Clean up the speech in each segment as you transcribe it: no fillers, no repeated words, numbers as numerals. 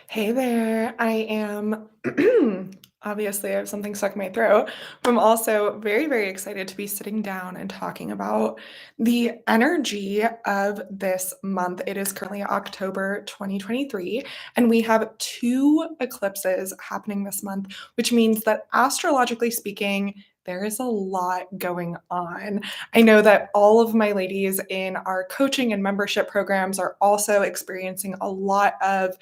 Hey there. I am obviously I have something stuck in my throat, but I'm also very, very excited to be sitting down and talking about the energy of this month. It is currently October 2023, and we have two eclipses happening this month, which means that astrologically speaking, there is a lot going on. I know that all of my ladies in our coaching and membership programs are also experiencing a lot of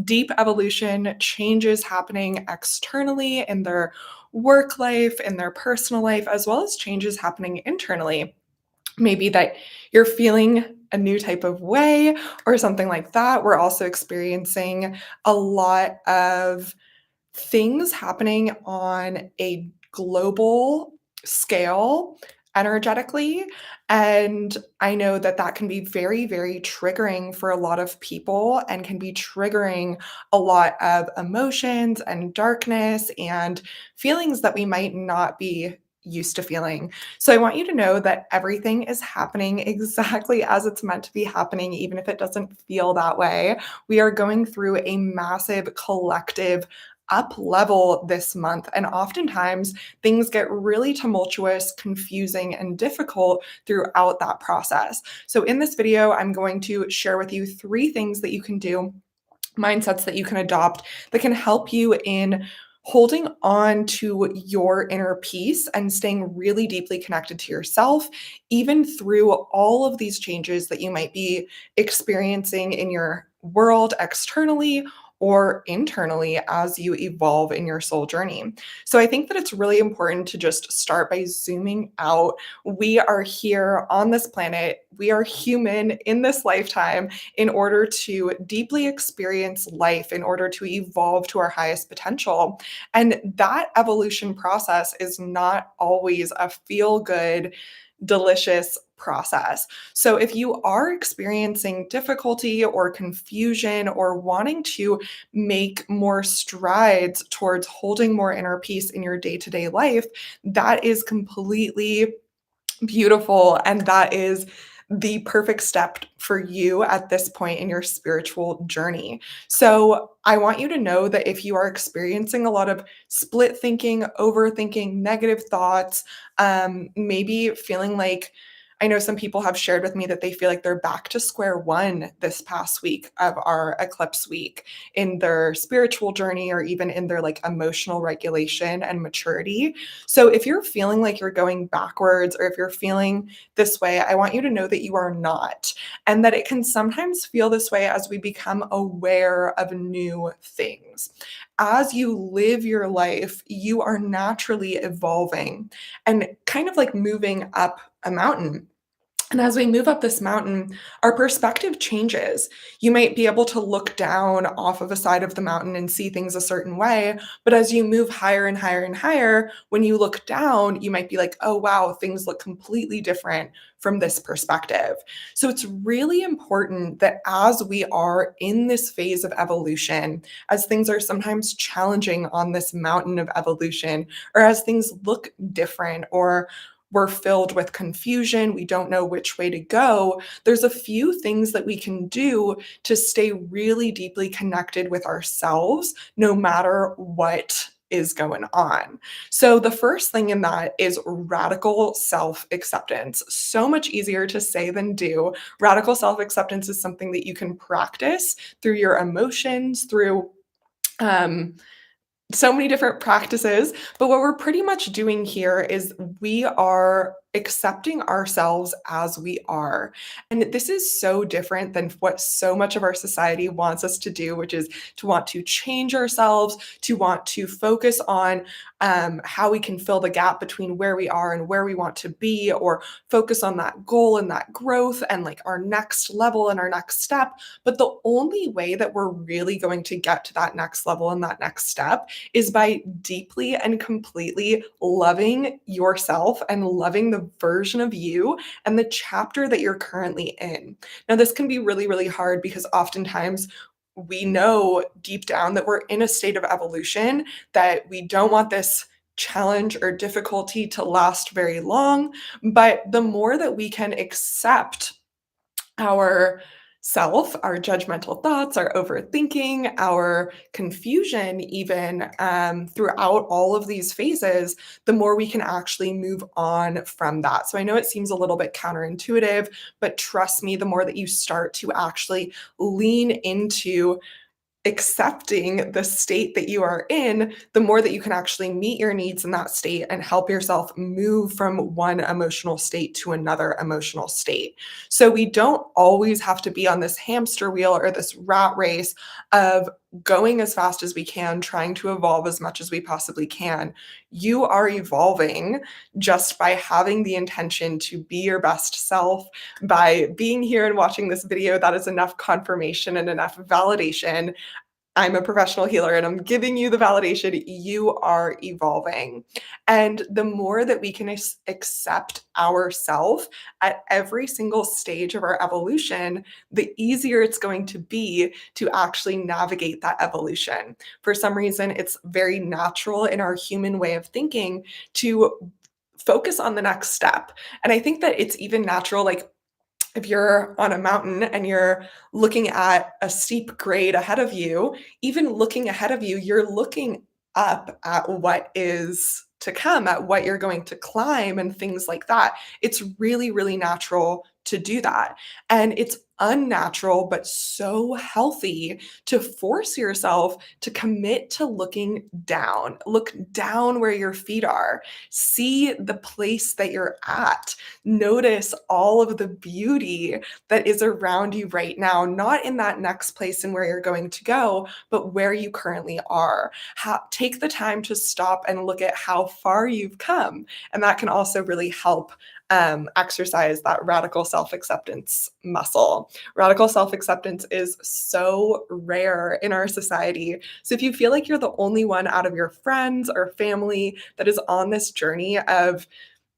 deep evolution, changes happening externally in their work life, in their personal life, as well as changes happening internally. Maybe that you're feeling a new type of way or something like that. We're also experiencing a lot of things happening on a global scale energetically. And I know that that can be very, very triggering for a lot of people and can be triggering a lot of emotions and darkness and feelings that we might not be used to feeling. So I want you to know that everything is happening exactly as it's meant to be happening, even if it doesn't feel that way. We are going through a massive collective up level this month. And oftentimes things get really tumultuous, confusing, and difficult throughout that process. So, in this video, I'm going to share with you three things that you can do, mindsets that you can adopt that can help you in holding on to your inner peace and staying really deeply connected to yourself, even through all of these changes that you might be experiencing in your world externally or internally as you evolve in your soul journey. So I think that it's really important to just start by zooming out. We are here on this planet, we are human in this lifetime in order to deeply experience life, in order to evolve to our highest potential. And that evolution process is not always a feel good, delicious process. So if you are experiencing difficulty or confusion or wanting to make more strides towards holding more inner peace in your day to day life, that is completely beautiful. And that is the perfect step for you at this point in your spiritual journey. So, I want you to know that if you are experiencing a lot of split thinking, overthinking, negative thoughts, maybe feeling like I know some people have shared with me that they feel like they're back to square one this past week of our eclipse week in their spiritual journey or even in their like emotional regulation and maturity. So if you're feeling like you're going backwards or if you're feeling this way, I want you to know that you are not, and that it can sometimes feel this way as we become aware of new things. As you live your life, you are naturally evolving and kind of like moving up a mountain. And as we move up this mountain, our perspective changes. You might be able to look down off of a side of the mountain and see things a certain way. But as you move higher and higher and higher, when you look down, you might be like, oh, wow, things look completely different from this perspective. So it's really important that as we are in this phase of evolution, as things are sometimes challenging on this mountain of evolution, or as things look different, or we're filled with confusion, we don't know which way to go, there's a few things that we can do to stay really deeply connected with ourselves, no matter what is going on. So, the first thing in that is radical self acceptance. So much easier to say than do. Radical self acceptance is something that you can practice through your emotions, through um, so many different practices. But what we're pretty much doing here is we are accepting ourselves as we are. And this is so different than what so much of our society wants us to do, which is to want to change ourselves, to want to focus on how we can fill the gap between where we are and where we want to be, or focus on that goal and that growth and like our next level and our next step. But the only way that we're really going to get to that next level and that next step is by deeply and completely loving yourself and loving the version of you and the chapter that you're currently in. Now, this can be really, really hard because oftentimes we know deep down that we're in a state of evolution, that we don't want this challenge or difficulty to last very long. But the more that we can accept our self, our judgmental thoughts, our overthinking, our confusion, even throughout all of these phases, the more we can actually move on from that. So I know it seems a little bit counterintuitive, but trust me, the more that you start to actually lean into accepting the state that you are in, the more that you can actually meet your needs in that state and help yourself move from one emotional state to another emotional state. So we don't always have to be on this hamster wheel or this rat race of going as fast as we can, trying to evolve as much as we possibly can. You are evolving just by having the intention to be your best self. By being here and watching this video, that is enough confirmation and enough validation. I'm a professional healer and I'm giving you the validation you are evolving. And the more that we can accept ourself at every single stage of our evolution, the easier it's going to be to actually navigate that evolution. For some reason, it's very natural in our human way of thinking to focus on the next step. And I think that it's even natural, like if you're on a mountain and you're looking at a steep grade ahead of you, even looking ahead of you, you're looking up at what is to come, at what you're going to climb and things like that. It's really, really natural to do that. And it's unnatural, but so healthy to force yourself to commit to looking down. Look down where your feet are. See the place that you're at. Notice all of the beauty that is around you right now, not in that next place and where you're going to go, but where you currently are. Take the time to stop and look at how far you've come. And that can also really help exercise that radical self acceptance muscle. Radical self acceptance is so rare in our society. So if you feel like you're the only one out of your friends or family that is on this journey of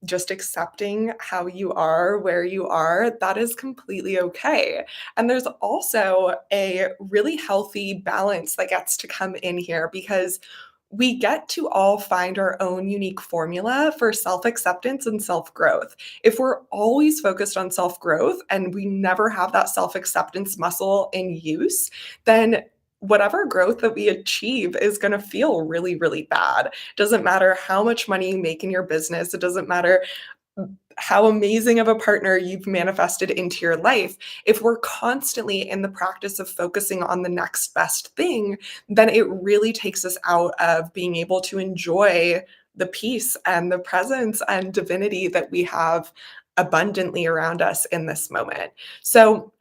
just accepting how you are, where you are, that is completely okay. And there's also a really healthy balance that gets to come in here because we get to all find our own unique formula for self acceptance and self growth. If we're always focused on self growth and we never have that self acceptance muscle in use, then whatever growth that we achieve is going to feel really, really bad. Doesn't matter how much money you make in your business. It doesn't matter how amazing of a partner you've manifested into your life. If we're constantly in the practice of focusing on the next best thing, then it really takes us out of being able to enjoy the peace and the presence and divinity that we have abundantly around us in this moment. So,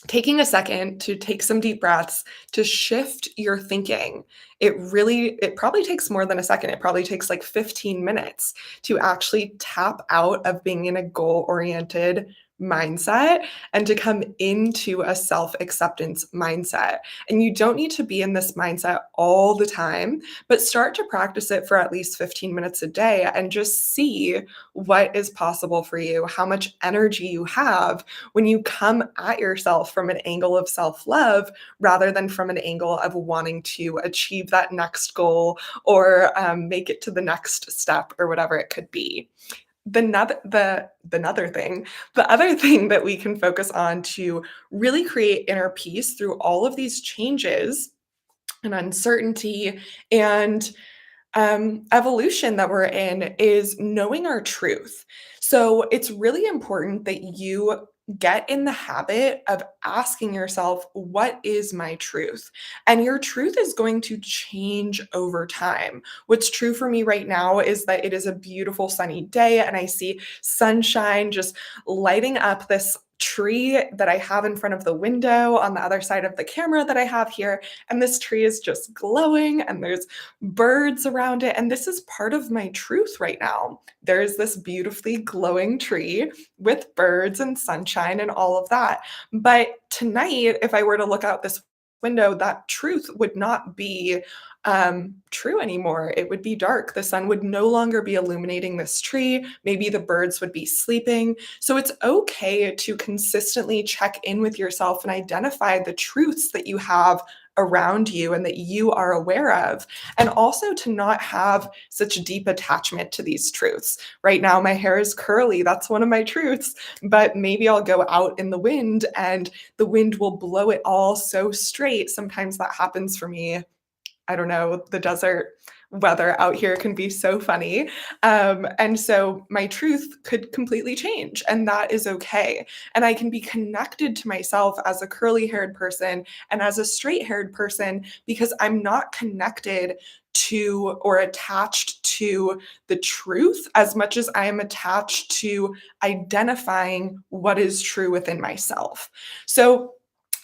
taking a second to take some deep breaths to shift your thinking, it probably takes more than a second. It probably takes like 15 minutes to actually tap out of being in a goal oriented mindset and to come into a self acceptance mindset. And you don't need to be in this mindset all the time, but start to practice it for at least 15 minutes a day and just see what is possible for you, how much energy you have when you come at yourself from an angle of self love rather than from an angle of wanting to achieve that next goal or make it to the next step or whatever it could be. The other thing that we can focus on to really create inner peace through all of these changes and uncertainty and evolution that we're in is knowing our truth. So it's really important that you get in the habit of asking yourself, what is my truth? And your truth is going to change over time. What's true for me right now is that it is a beautiful sunny day and I see sunshine just lighting up this tree that I have in front of the window on the other side of the camera that I have here. And this tree is just glowing and there's birds around it. And this is part of my truth right now. There's this beautifully glowing tree with birds and sunshine and all of that. But tonight, if I were to look out this window, that truth would not be true anymore. It would be dark. The sun would no longer be illuminating this tree. Maybe the birds would be sleeping. So it's okay to consistently check in with yourself and identify the truths that you have around you and that you are aware of, and also to not have such a deep attachment to these truths. Right now, my hair is curly. That's one of my truths, but maybe I'll go out in the wind and the wind will blow it all so straight. Sometimes that happens for me. I don't know, the desert weather out here can be so funny. And so my truth could completely change, and that is okay. And I can be connected to myself as a curly haired person and as a straight haired person because I'm not connected to or attached to the truth as much as I am attached to identifying what is true within myself. So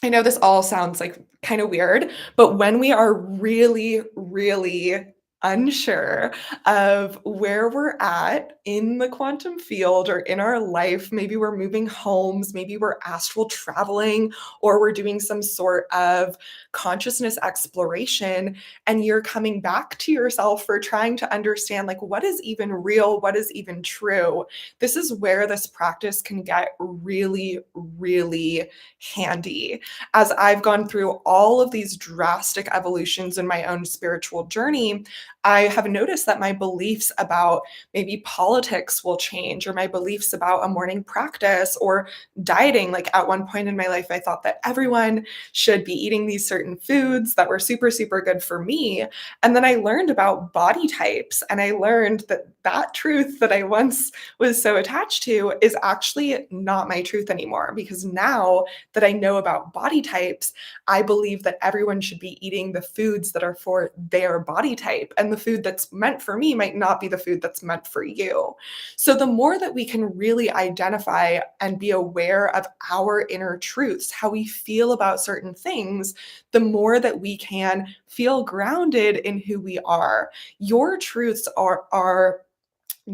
I know this all sounds like kind of weird, but when we are really, really unsure of where we're at in the quantum field or in our life, maybe we're moving homes, maybe we're astral traveling, or we're doing some sort of consciousness exploration, and you're coming back to yourself for trying to understand, like, what is even real, what is even true. This is where this practice can get really, really handy. As I've gone through all of these drastic evolutions in my own spiritual journey, I have noticed that my beliefs about maybe politics will change, or my beliefs about a morning practice or dieting. Like at one point in my life, I thought that everyone should be eating these certain foods that were super, super good for me. And then I learned about body types, and I learned that that truth that I once was so attached to is actually not my truth anymore, because now that I know about body types, I believe that everyone should be eating the foods that are for their body type. And the food that's meant for me might not be the food that's meant for you. So the more that we can really identify and be aware of our inner truths, how we feel about certain things, the more that we can feel grounded in who we are. Your truths are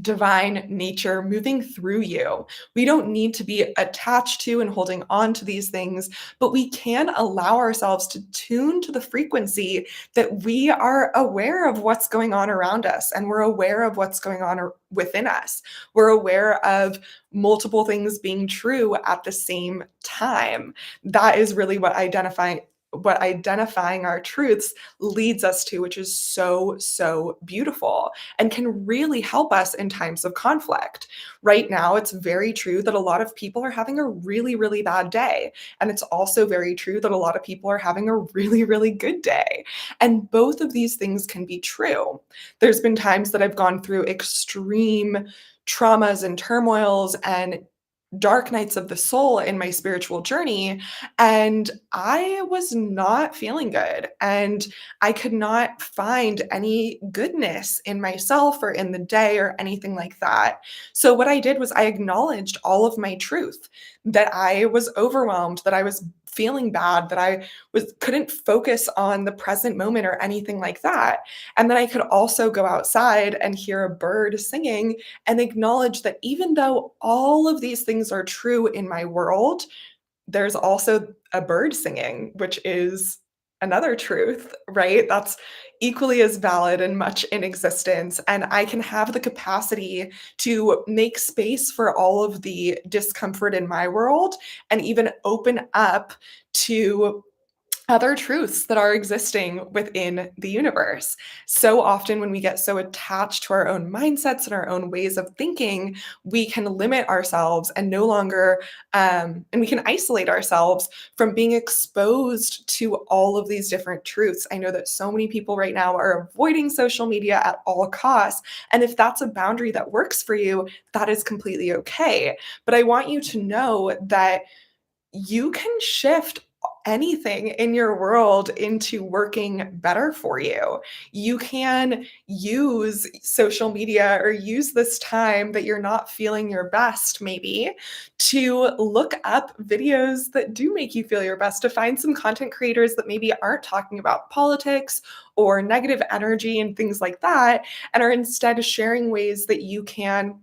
divine nature moving through you. We don't need to be attached to and holding on to these things, but we can allow ourselves to tune to the frequency that we are aware of what's going on around us, and we're aware of what's going on within us. We're aware of multiple things being true at the same time. That is really what identifying our truths leads us to, which is so, so beautiful and can really help us in times of conflict. Right now, it's very true that a lot of people are having a really, really bad day. And it's also very true that a lot of people are having a really, really good day. And both of these things can be true. There's been times that I've gone through extreme traumas and turmoils and dark nights of the soul in my spiritual journey, and I was not feeling good, and I could not find any goodness in myself or in the day or anything like that. So what I did was I acknowledged all of my truth, that I was overwhelmed, that I was feeling bad, that I was couldn't focus on the present moment or anything like that. And then I could also go outside and hear a bird singing and acknowledge that even though all of these things are true in my world, there's also a bird singing, which is another truth, right? That's equally as valid and much in existence. And I can have the capacity to make space for all of the discomfort in my world and even open up to other truths that are existing within the universe. So often, when we get so attached to our own mindsets and our own ways of thinking, we can limit ourselves and no longer, and we can isolate ourselves from being exposed to all of these different truths. I know that so many people right now are avoiding social media at all costs. And if that's a boundary that works for you, that is completely okay. But I want you to know that you can shift anything in your world into working better for you. You can use social media or use this time that you're not feeling your best, maybe, to look up videos that do make you feel your best, to find some content creators that maybe aren't talking about politics or negative energy and things like that, and are instead sharing ways that you can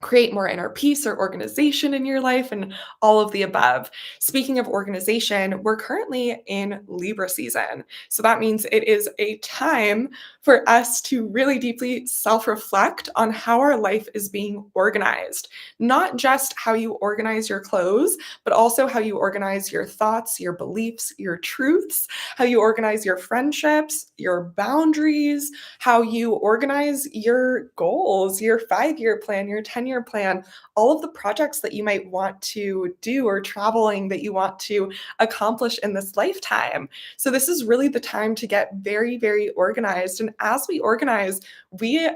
create more inner peace or organization in your life and all of the above. Speaking of organization, we're currently in Libra season. So that means it is a time for us to really deeply self reflect on how our life is being organized. Not just how you organize your clothes, but also how you organize your thoughts, your beliefs, your truths, how you organize your friendships, your boundaries, how you organize your goals, your 5 year plan, your 10-year plan, all of the projects that you might want to do or traveling that you want to accomplish in this lifetime. So, this is really the time to get very, very organized. And as we organize, we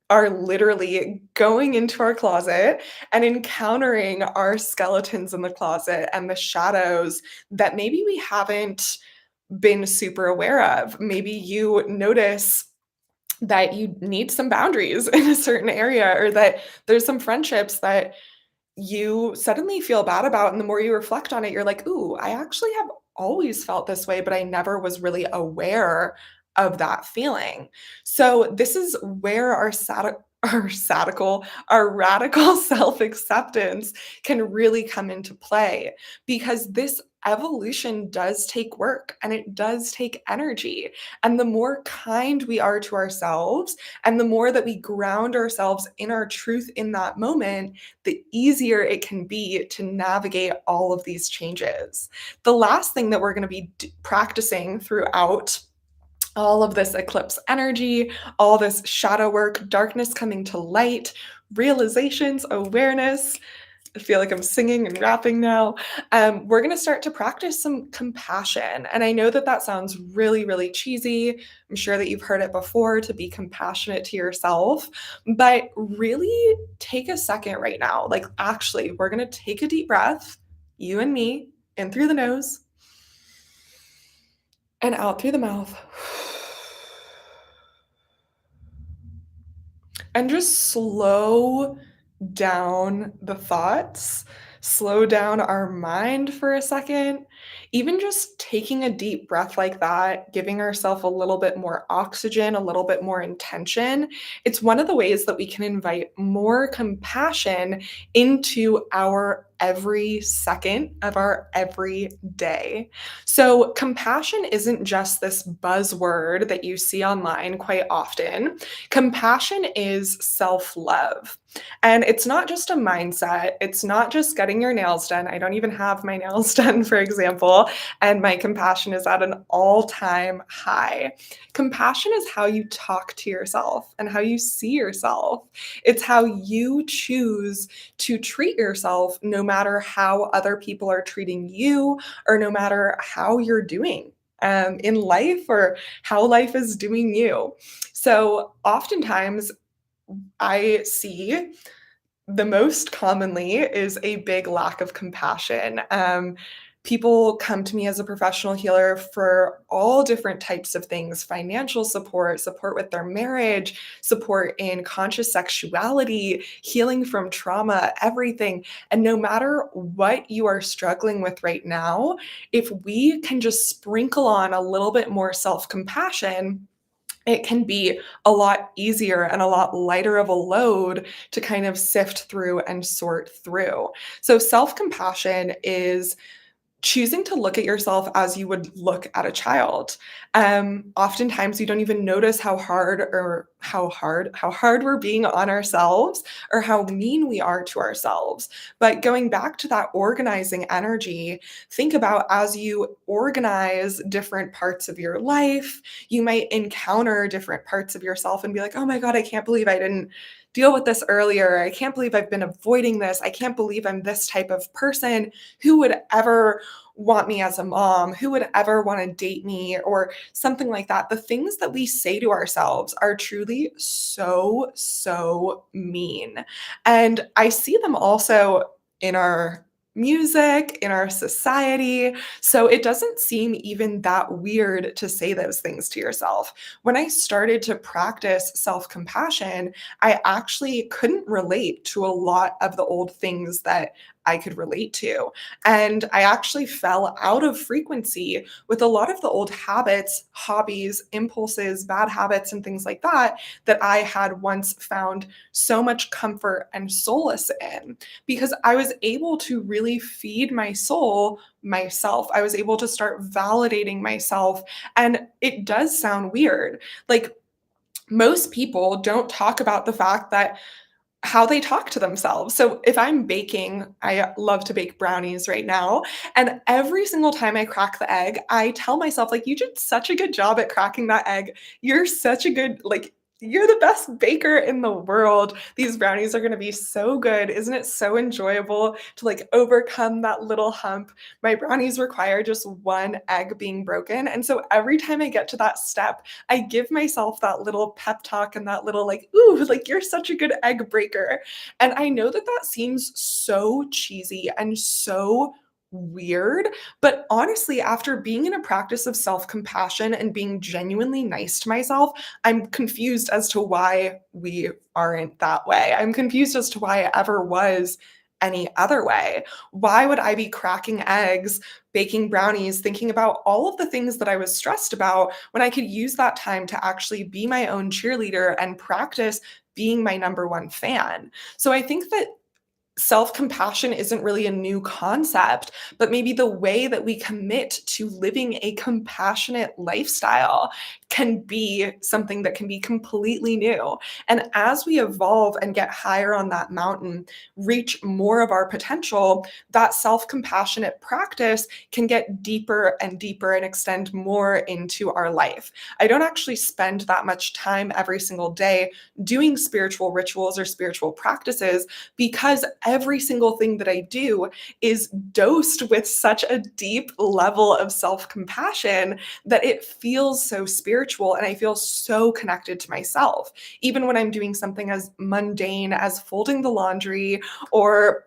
are literally going into our closet and encountering our skeletons in the closet and the shadows that maybe we haven't been super aware of. Maybe you notice that you need some boundaries in a certain area, or that there's some friendships that you suddenly feel bad about, and the more you reflect on it, you're like, "Ooh, I actually have always felt this way, but I never was really aware of that feeling." So this is where our radical self-acceptance can really come into play, because this evolution does take work and it does take energy. And the more kind we are to ourselves, and the more that we ground ourselves in our truth in that moment, the easier it can be to navigate all of these changes. The last thing that we're going to be practicing throughout all of this eclipse energy, all this shadow work, darkness coming to light, realizations, awareness. I feel like I'm singing and rapping now. We're going to start to practice some compassion. And I know that that sounds really, really cheesy. I'm sure that you've heard it before, to be compassionate to yourself, but really take a second right now. Like, actually, we're going to take a deep breath, you and me, in through the nose and out through the mouth. And just slow down the thoughts, slow down our mind for a second. Even just taking a deep breath like that, giving ourselves a little bit more oxygen, a little bit more intention. It's one of the ways that we can invite more compassion into our every second of our every day. So, compassion isn't just this buzzword that you see online quite often. Compassion is self love. And it's not just a mindset. It's not just getting your nails done. I don't even have my nails done, for example, and my compassion is at an all time high. Compassion is how you talk to yourself and how you see yourself. It's how you choose to treat yourself, no matter how other people are treating you, or no matter how you're doing in life, or how life is doing you. So, oftentimes, I see the most commonly is a big lack of compassion. People come to me as a professional healer for all different types of things: financial support, support with their marriage, support in conscious sexuality, healing from trauma, everything. And no matter what you are struggling with right now, if we can just sprinkle on a little bit more self compassion, it can be a lot easier and a lot lighter of a load to kind of sift through and sort through. So, self compassion is choosing to look at yourself as you would look at a child. Oftentimes, we don't even notice how hard we're being on ourselves, or how mean we are to ourselves. But going back to that organizing energy, think about, as you organize different parts of your life, you might encounter different parts of yourself and be like, "Oh my God, I can't believe I didn't deal with this earlier. I can't believe I've been avoiding this. I can't believe I'm this type of person. Who would ever want me as a mom? Who would ever want to date me?" Or something like that. The things that we say to ourselves are truly so, so mean. And I see them also in our music, in our society. So it doesn't seem even that weird to say those things to yourself. When I started to practice self compassion, I actually couldn't relate to a lot of the old things that I could relate to. And I actually fell out of frequency with a lot of the old habits, hobbies, impulses, bad habits, and things like that that I had once found so much comfort and solace in because I was able to really feed my soul myself. I was able to start validating myself. And it does sound weird. Like, most people don't talk about the fact that how they talk to themselves. So if I'm baking, I love to bake brownies right now, and every single time I crack the egg, I tell myself like, "You did such a good job at cracking that egg. You're such a good like you're the best baker in the world. These brownies are going to be so good. Isn't it so enjoyable to like overcome that little hump? My brownies require just one egg being broken." And so every time I get to that step, I give myself that little pep talk and that little like, "Ooh, like you're such a good egg breaker." And I know that that seems so cheesy and so weird, but honestly, after being in a practice of self-compassion and being genuinely nice to myself, I'm confused as to why we aren't that way. I'm confused as to why it ever was any other way. Why would I be cracking eggs, baking brownies, thinking about all of the things that I was stressed about when I could use that time to actually be my own cheerleader and practice being my number one fan? So I think that self compassion isn't really a new concept, but maybe the way that we commit to living a compassionate lifestyle can be something that can be completely new. And as we evolve and get higher on that mountain, reach more of our potential, that self compassionate practice can get deeper and deeper and extend more into our life. I don't actually spend that much time every single day doing spiritual rituals or spiritual practices because every single thing that I do is dosed with such a deep level of self compassion that it feels so spiritual and I feel so connected to myself. Even when I'm doing something as mundane as folding the laundry or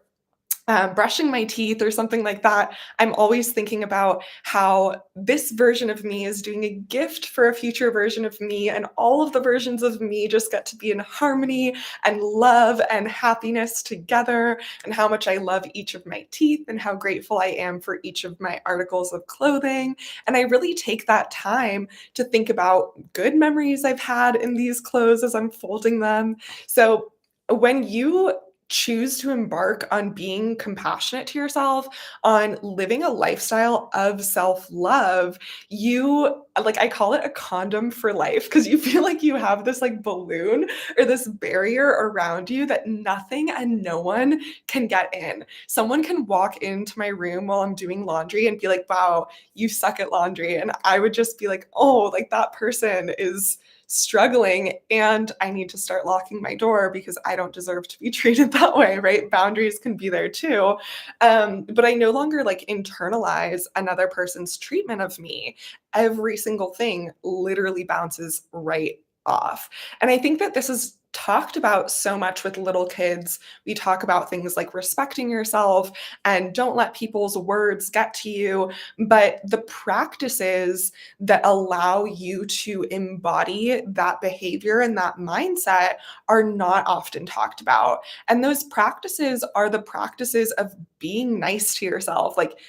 brushing my teeth or something like that, I'm always thinking about how this version of me is doing a gift for a future version of me, and all of the versions of me just get to be in harmony and love and happiness together, and how much I love each of my teeth, and how grateful I am for each of my articles of clothing. And I really take that time to think about good memories I've had in these clothes as I'm folding them. So, when you choose to embark on being compassionate to yourself, on living a lifestyle of self-love, you like I call it a condom for life because you feel like you have this like balloon or this barrier around you that nothing and no one can get in. Someone can walk into my room while I'm doing laundry and be like, "Wow, you suck at laundry." And I would just be like, "Oh, like that person is struggling and I need to start locking my door because I don't deserve to be treated that way," right? Boundaries can be there too. But I no longer like internalize another person's treatment of me. Every single thing literally bounces right off. And I think that this is talked about so much with little kids. We talk about things like respecting yourself and don't let people's words get to you. But the practices that allow you to embody that behavior and that mindset are not often talked about. And those practices are the practices of being nice to yourself, like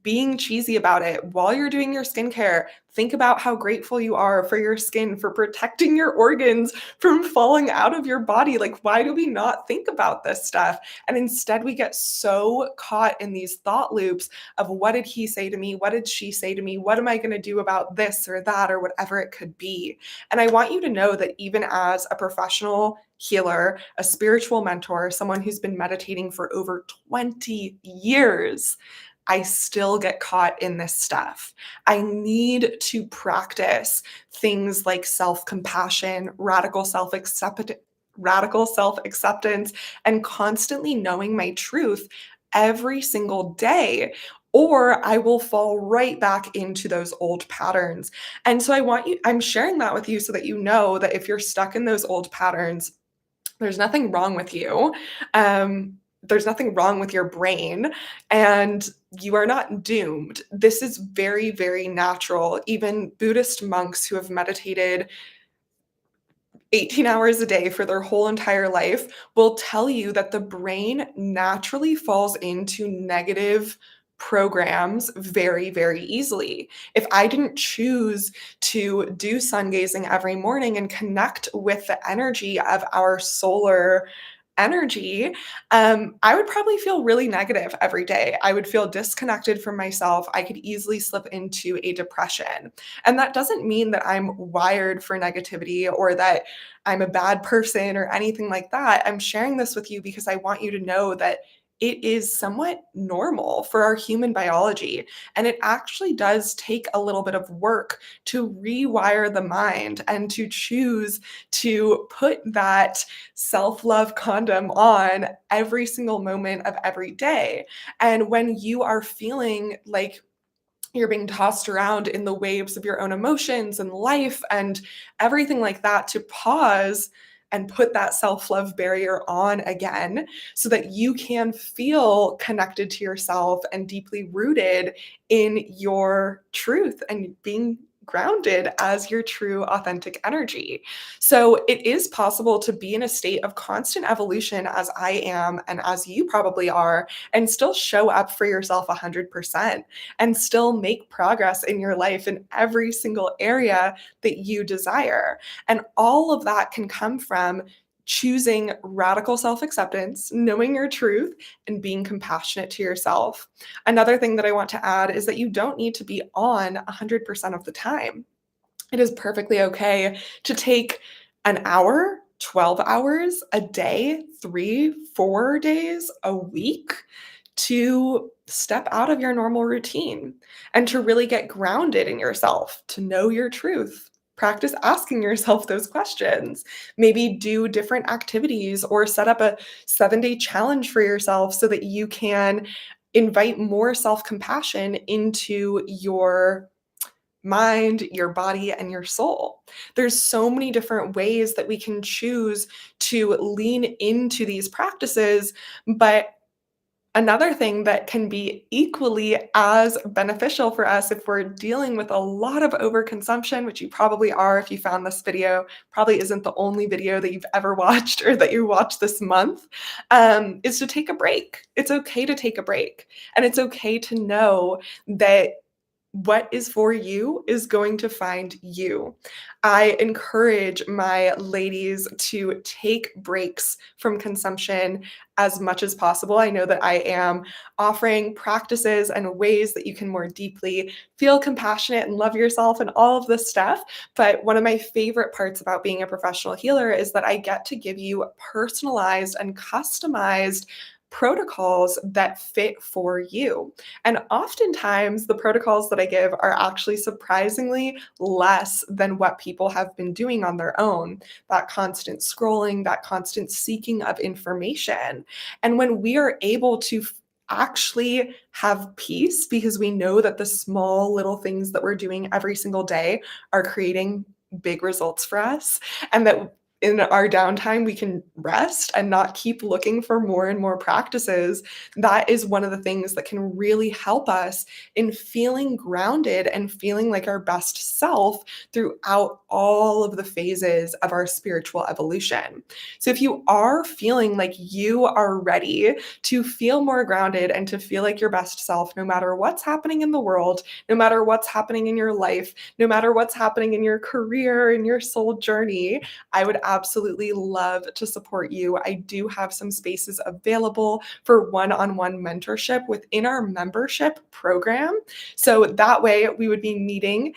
being cheesy about it while you're doing your skincare. Think about how grateful you are for your skin, for protecting your organs from falling out of your body. Like, why do we not think about this stuff? And instead, we get so caught in these thought loops of what did he say to me? What did she say to me? What am I going to do about this or that or whatever it could be? And I want you to know that even as a professional healer, a spiritual mentor, someone who's been meditating for over 20 years, I still get caught in this stuff. I need to practice things like self-compassion, radical self-acceptance, and constantly knowing my truth every single day, or I will fall right back into those old patterns. And so I'm sharing that with you so that you know that if you're stuck in those old patterns, there's nothing wrong with you. There's nothing wrong with your brain, and you are not doomed. This is very, very natural. Even Buddhist monks who have meditated 18 hours a day for their whole entire life will tell you that the brain naturally falls into negative programs very, very easily. If I didn't choose to do sun gazing every morning and connect with the energy of our solar energy, I would probably feel really negative every day. I would feel disconnected from myself. I could easily slip into a depression. And that doesn't mean that I'm wired for negativity or that I'm a bad person or anything like that. I'm sharing this with you because I want you to know that it is somewhat normal for our human biology. And it actually does take a little bit of work to rewire the mind and to choose to put that self love condom on every single moment of every day. And when you are feeling like you're being tossed around in the waves of your own emotions and life and everything like that, to pause and put that self love barrier on again so that you can feel connected to yourself and deeply rooted in your truth and being grounded as your true authentic energy. So it is possible to be in a state of constant evolution as I am and as you probably are, and still show up for yourself 100% and still make progress in your life in every single area that you desire. And all of that can come from choosing radical self acceptance, knowing your truth, and being compassionate to yourself. Another thing that I want to add is that you don't need to be on 100% of the time. It is perfectly okay to take an hour, 12 hours a day, 3, 4 days a week to step out of your normal routine and to really get grounded in yourself, to know your truth. Practice asking yourself those questions. Maybe do different activities or set up a 7-day challenge for yourself so that you can invite more self compassion into your mind, your body, and your soul. There's so many different ways that we can choose to lean into these practices, but another thing that can be equally as beneficial for us if we're dealing with a lot of overconsumption, which you probably are if you found this video, probably isn't the only video that you've ever watched or that you watched this month, is to take a break. It's okay to take a break. And it's okay to know that what is for you is going to find you. I encourage my ladies to take breaks from consumption as much as possible. I know that I am offering practices and ways that you can more deeply feel compassionate and love yourself and all of this stuff. But one of my favorite parts about being a professional healer is that I get to give you personalized and customized protocols that fit for you. And oftentimes, the protocols that I give are actually surprisingly less than what people have been doing on their own. That constant scrolling, that constant seeking of information. And when we are able to actually have peace because we know that the small little things that we're doing every single day are creating big results for us, and that in our downtime we can rest and not keep looking for more and more practices, that is one of the things that can really help us in feeling grounded and feeling like our best self throughout all of the phases of our spiritual evolution. So if you are feeling like you are ready to feel more grounded and to feel like your best self, no matter what's happening in the world, no matter what's happening in your life, no matter what's happening in your career, in your soul journey, I would absolutely love to support you. I do have some spaces available for one-on-one mentorship within our membership program. So that way we would be meeting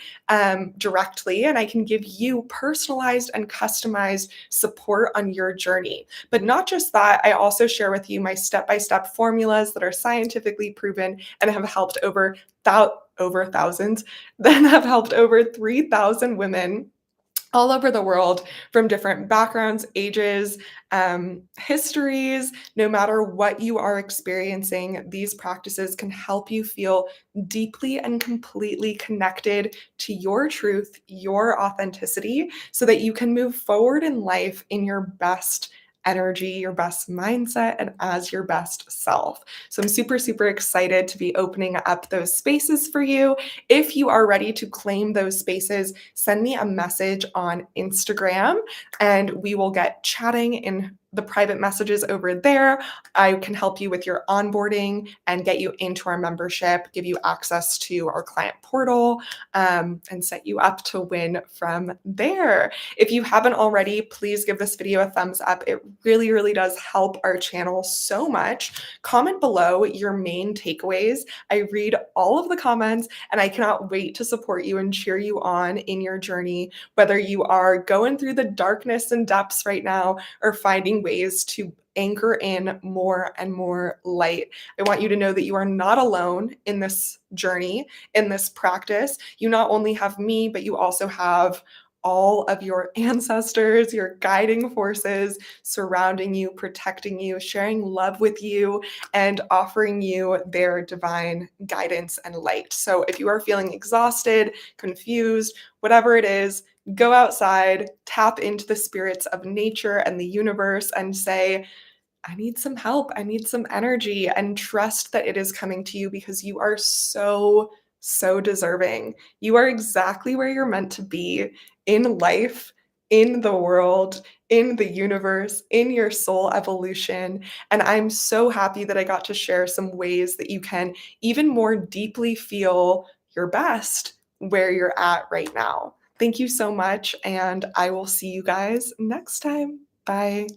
directly, and I can give you personalized and customized support on your journey. But not just that, I also share with you my step-by-step formulas that are scientifically proven and have helped over thousands, that have helped over 3,000 women all over the world from different backgrounds, ages, histories. No matter what you are experiencing, these practices can help you feel deeply and completely connected to your truth, your authenticity, so that you can move forward in life in your best energy, your best mindset, and as your best self. So I'm super, super excited to be opening up those spaces for you. If you are ready to claim those spaces, send me a message on Instagram and we will get chatting in the private messages over there. I can help you with your onboarding and get you into our membership, give you access to our client portal, and set you up to win from there. If you haven't already, please give this video a thumbs up. It really, really does help our channel so much. Comment below your main takeaways. I read all of the comments and I cannot wait to support you and cheer you on in your journey, whether you are going through the darkness and depths right now or finding ways to anchor in more and more light. I want you to know that you are not alone in this journey, in this practice. You not only have me, but you also have all of your ancestors, your guiding forces surrounding you, protecting you, sharing love with you, and offering you their divine guidance and light. So if you are feeling exhausted, confused, whatever it is, go outside, tap into the spirits of nature and the universe, and say, I need some help. I need some energy, and trust that it is coming to you because you are so, so deserving. You are exactly where you're meant to be in life, in the world, in the universe, in your soul evolution. And I'm so happy that I got to share some ways that you can even more deeply feel your best where you're at right now. Thank you so much. And I will see you guys next time. Bye.